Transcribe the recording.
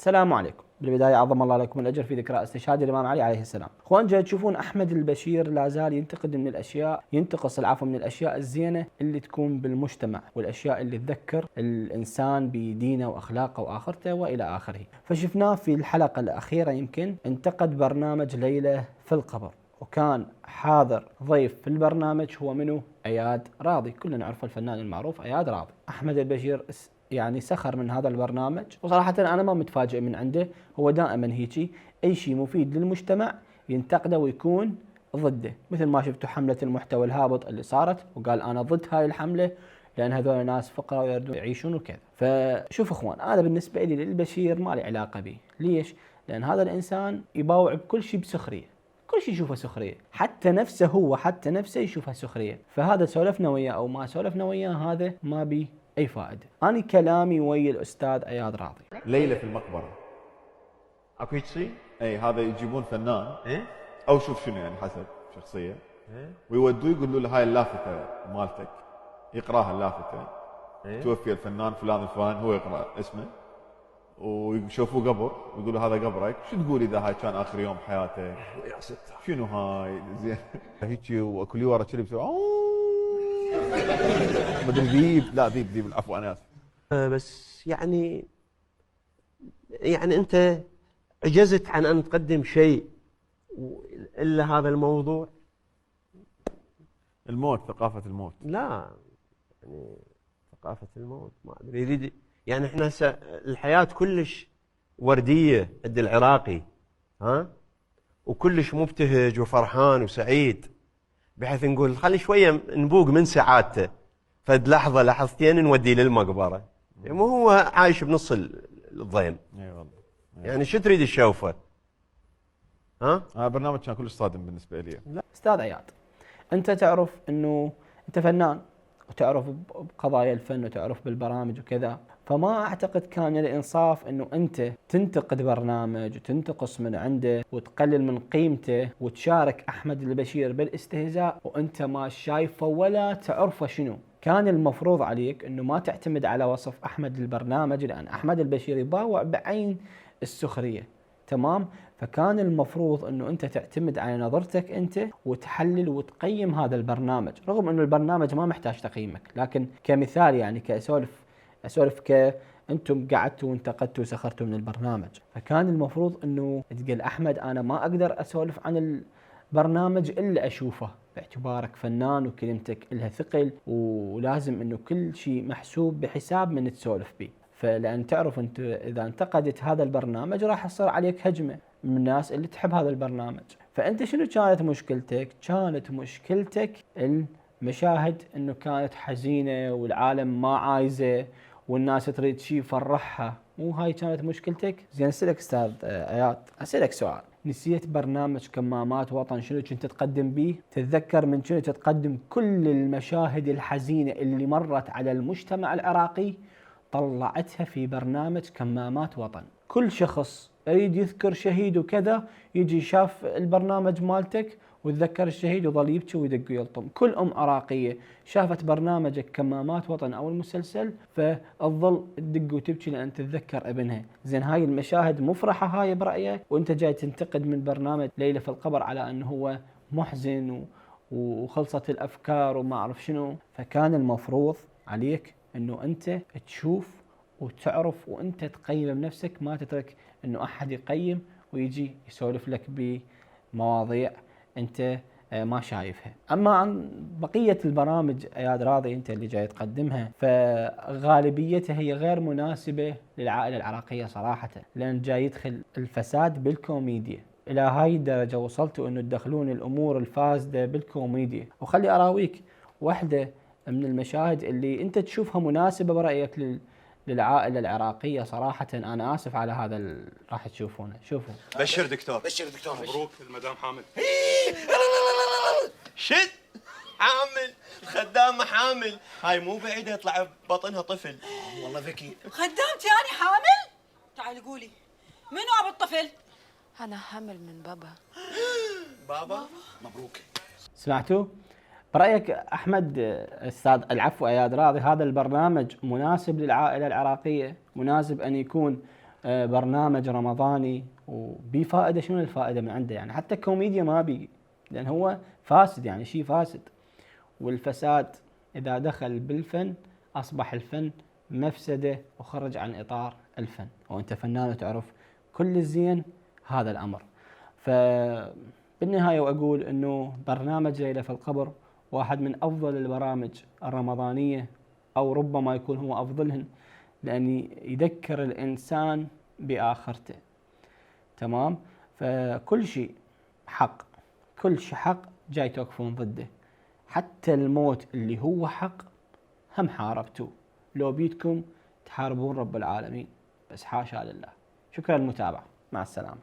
السلام عليكم. بالبداية عظم الله لكم الأجر في ذكرى استشهاد الإمام علي عليه السلام. أخوان جاي تشوفون أحمد البشير لا زال ينتقد من الأشياء، ينتقص العفو من الأشياء الزينة اللي تكون بالمجتمع والأشياء اللي تذكر الإنسان بدينه وأخلاقه وآخرته وإلى آخره. فشفناه في الحلقة الأخيرة يمكن انتقد برنامج ليلة في القبر، وكان حاضر ضيف في البرنامج هو منه؟ اياد راضي، كلنا نعرف الفنان المعروف اياد راضي. احمد البشير يعني سخر من هذا البرنامج، وصراحة انا ما متفاجئ من عنده، هو دائما هيجي اي شيء مفيد للمجتمع ينتقده ويكون ضده، مثل ما شفتوا حملة المحتوى الهابط اللي صارت وقال انا ضد هاي الحملة لان هذول ناس فقراء ويردون يعيشون وكذا. فشوف اخوان، انا بالنسبة لي للبشير ما لي علاقة به، ليش؟ لان هذا الانسان يباوع بكل شيء بسخرية، كل شيء يشوفه سخرية، حتى نفسه هو حتى نفسه يشوفها سخرية. فهذا سولفنا وياه أو ما سولفنا وياه هذا ما بي أي فائدة. أنا كلامي ويا الأستاذ أياد راضي. ليلة في المقبرة اكو هيك شيء؟ اي هذا يجيبون فنان ايه؟ او شوف شنو يعني حسب شخصية ايه؟ ويودوه يقولوا له هاي اللافتة مالتك يقراها اللافتة. ايه؟ توفي الفنان فلان الفلان، هو يقرأ اسمه ويشوفوه قبر ويقولوا هذا قبرك، شو تقول اذا هاي كان اخر يوم حياتك؟ يا ستار شنو هاي زين هيك وكل ورا كذي بيسوي مدري ذيب، لا ذيب العفو انا اسف. بس يعني انت عجزت عن ان تقدم شيء الا هذا الموضوع. الموت، ثقافة الموت. لا يعني ثقافة الموت ما ادري يريد يعني احنا الحياة كلش وردية عند العراقي، ها، وكلش مبتهج وفرحان وسعيد، بحيث نقول خلي شوية نبوق من سعادته، فد لحظة لحظتين نوديه للمقبرة، يعني هو عايش بنص الضيم. اي والله. يعني شو تريد تشوفه؟ ها؟ برنامج كان كلش صادم بالنسبة لي. لا أستاذ أياد، أنت تعرف أنه أنت فنان وتعرف بقضايا الفن وتعرف بالبرامج وكذا، فما أعتقد كان الإنصاف أنه أنت تنتقد برنامج وتنتقص من عنده وتقلل من قيمته وتشارك أحمد البشير بالاستهزاء وأنت ما شايفه ولا تعرفه شنو. كان المفروض عليك أنه ما تعتمد على وصف أحمد البرنامج، لأن أحمد البشير يباوع بعين السخرية، تمام؟ فكان المفروض انه انت تعتمد على نظرتك انت وتحلل وتقيم هذا البرنامج، رغم انه البرنامج ما محتاج تقييمك، لكن كمثال يعني اسولف انتم قعدتوا وانتقدتوا وسخرتوا من البرنامج، فكان المفروض انه تقول احمد انا ما اقدر اسولف عن البرنامج الا اشوفه، باعتبارك فنان وكلمتك لها ثقل ولازم انه كل شيء محسوب بحساب من تسولف به. فلأن تعرف أنت إذا انتقدت هذا البرنامج راح يصير عليك هجمة من الناس اللي تحب هذا البرنامج. فأنت شنو كانت مشكلتك؟ كانت مشكلتك المشاهد أنه كانت حزينة والعالم ما عايزة والناس تريد شيء يفرحها، مو هاي كانت مشكلتك؟ زين أسألك أستاذ آيات، أسألك سؤال، نسيت برنامج كمامات وطن شنو كنت تقدم به؟ تتذكر من شنو تقدم كل المشاهد الحزينة اللي مرت على المجتمع العراقي طلعتها في برنامج كمامات وطن. كل شخص يريد يذكر شهيد وكذا يجي شاف البرنامج مالتك وتذكر الشهيد وظل يبكي ويدق ويلطم. كل ام عراقيه شافت برنامجك كمامات وطن او المسلسل فتظل تدق وتبكي لان تتذكر ابنها. زين هاي المشاهد مفرحه هاي برايك، وانت جاي تنتقد من برنامج ليله في القبر على انه هو محزن وخلصت الافكار وما اعرف شنو. فكان المفروض عليك انه انت تشوف وتعرف وانت تقيم بنفسك، ما تترك انه احد يقيم ويجي يسولف لك بمواضيع انت ما شايفها. اما عن بقيه البرامج اياد راضي انت اللي جاي تقدمها فغالبيتها هي غير مناسبه للعائله العراقيه صراحه، لان جاي يدخل الفساد بالكوميديا. الى هاي الدرجه وصلتوا انه تدخلون الامور الفاسده بالكوميديا. وخلي اراويك واحده من المشاهد اللي انت تشوفها مناسبه برايك للعائله العراقيه صراحه. انا اسف على هذا راح تشوفونه. شوفوا. بشر دكتور. بشر دكتور. مبروك المدام حامل. شد حامل، الخدامه حامل، هاي مو بعيده يطلع ببطنها طفل. والله ذكي. خدامتي أنا حامل؟ تعالي قولي منو أبو الطفل؟ أنا حامل من بابا. بابا؟ مبروك. سمعتوا؟ برأيك أحمد أستاذ العفو أياد راضي، هذا البرنامج مناسب للعائلة العراقية؟ مناسب أن يكون برنامج رمضاني وبفائدة، شنو الفائدة من عنده؟ يعني حتى كوميديا ما بي، لأن هو فاسد، يعني شيء فاسد. والفساد إذا دخل بالفن أصبح الفن مفسدة وخرج عن إطار الفن، وأنت فنان وتعرف كل الزين هذا الأمر. فبالنهاية وأقول أنه برنامج ليلة في القبر واحد من أفضل البرامج الرمضانية، أو ربما يكون هو أفضلهن، لأن يذكر الإنسان بآخرته. تمام؟ فكل شيء حق، كل شيء حق جاي توقفون ضده، حتى الموت اللي هو حق هم حاربتوه. لو بيدكم تحاربون رب العالمين، بس حاشا لله. شكرا للمتابعة، مع السلامة.